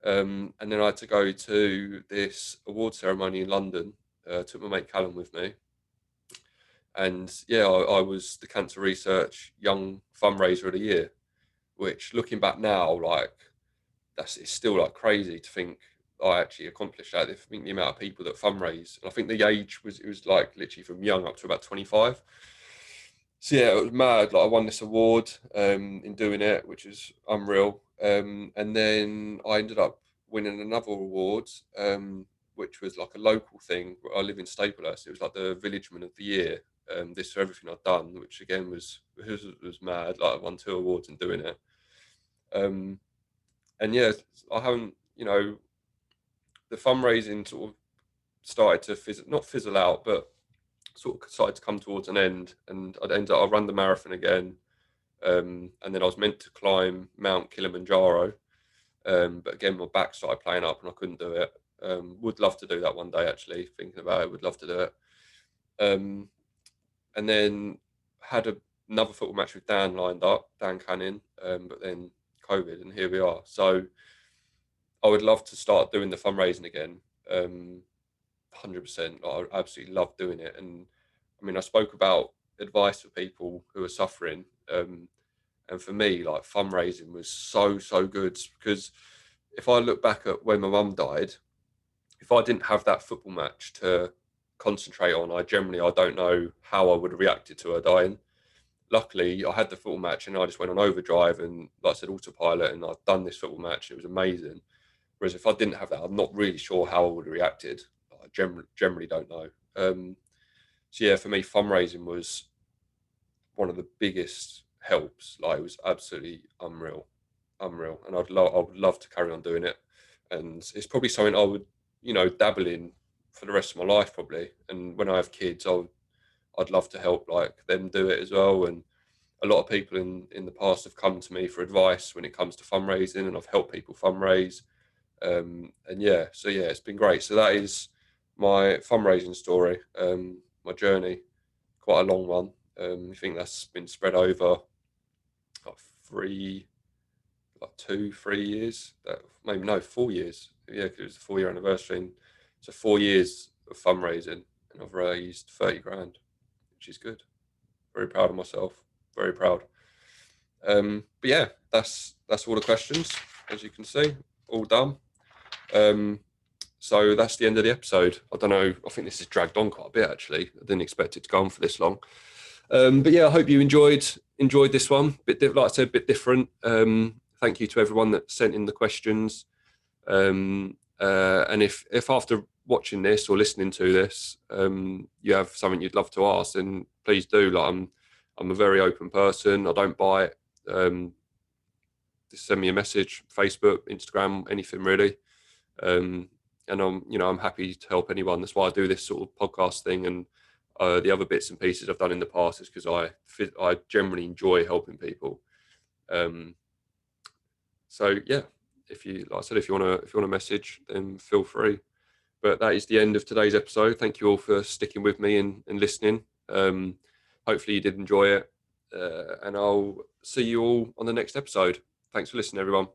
And then I had to go to this award ceremony in London. Took my mate Callum with me. And yeah, I was the cancer research young fundraiser of the year, which looking back now, like, it's still like crazy to think I actually accomplished that. I think the amount of people that fundraise, and I think the age was, it was like literally from young up to about 25. So yeah, it was mad. Like I won this award in doing it, which is unreal. And then I ended up winning another award, which was like a local thing. I live in Staplehurst. It was like the Villageman of the Year. This for everything I'd done, which again was mad. Like I won 2 awards in doing it. And yeah, I haven't, the fundraising sort of started to not fizzle out, but sort of started to come towards an end. And I ran the marathon again. And then I was meant to climb Mount Kilimanjaro. But again, my back started playing up and I couldn't do it. Would love to do that one day, actually, thinking about it, would love to do it. And then had another football match with Dan lined up, Dan Canning, but then COVID, and here we are. So I would love to start doing the fundraising again. 100%. I absolutely love doing it. And I mean, I spoke about advice for people who are suffering. And for me, like, fundraising was so good, because if I look back at when my mum died, if I didn't have that football match to concentrate on, I don't know how I would have reacted to her dying. Luckily, I had the football match and I just went on overdrive and, like I said, autopilot, and I've done this football match. It was amazing. Whereas if I didn't have that, I'm not really sure how I would have reacted. I generally don't know. So yeah, for me, fundraising was one of the biggest helps. Like, it was absolutely unreal, and I would love to carry on doing it. And it's probably something I would, dabble in for the rest of my life probably. And when I have kids, I'd love to help like them do it as well. And a lot of people in the past have come to me for advice when it comes to fundraising, and I've helped people fundraise. And yeah, so yeah, it's been great. So that is my fundraising story, my journey, quite a long one. I think that's been spread over like 2, 3 years. Maybe no, 4 years. Yeah, 'cause it was a 4-year anniversary. And so 4 years of fundraising, and I've raised 30 grand, which is good. Very proud of myself. Very proud. But yeah, that's all the questions, as you can see, all done. So that's the end of the episode. I don't know. I think this has dragged on quite a bit, actually. I didn't expect it to go on for this long. But yeah, I hope you enjoyed this one. Like I said, a bit different. Thank you to everyone that sent in the questions. And if after watching this or listening to this, you have something you'd love to ask, then please do. Like, I'm a very open person. I don't bite. Just send me a message, Facebook, Instagram, anything really. And I'm happy to help anyone. That's why I do this sort of podcast thing, and the other bits and pieces I've done in the past is because I generally enjoy helping people. So yeah, like I said, if you want to message, then feel free. But that is the end of today's episode. Thank you all for sticking with me and listening. Hopefully you did enjoy it, and I'll see you all on the next episode. Thanks for listening, everyone.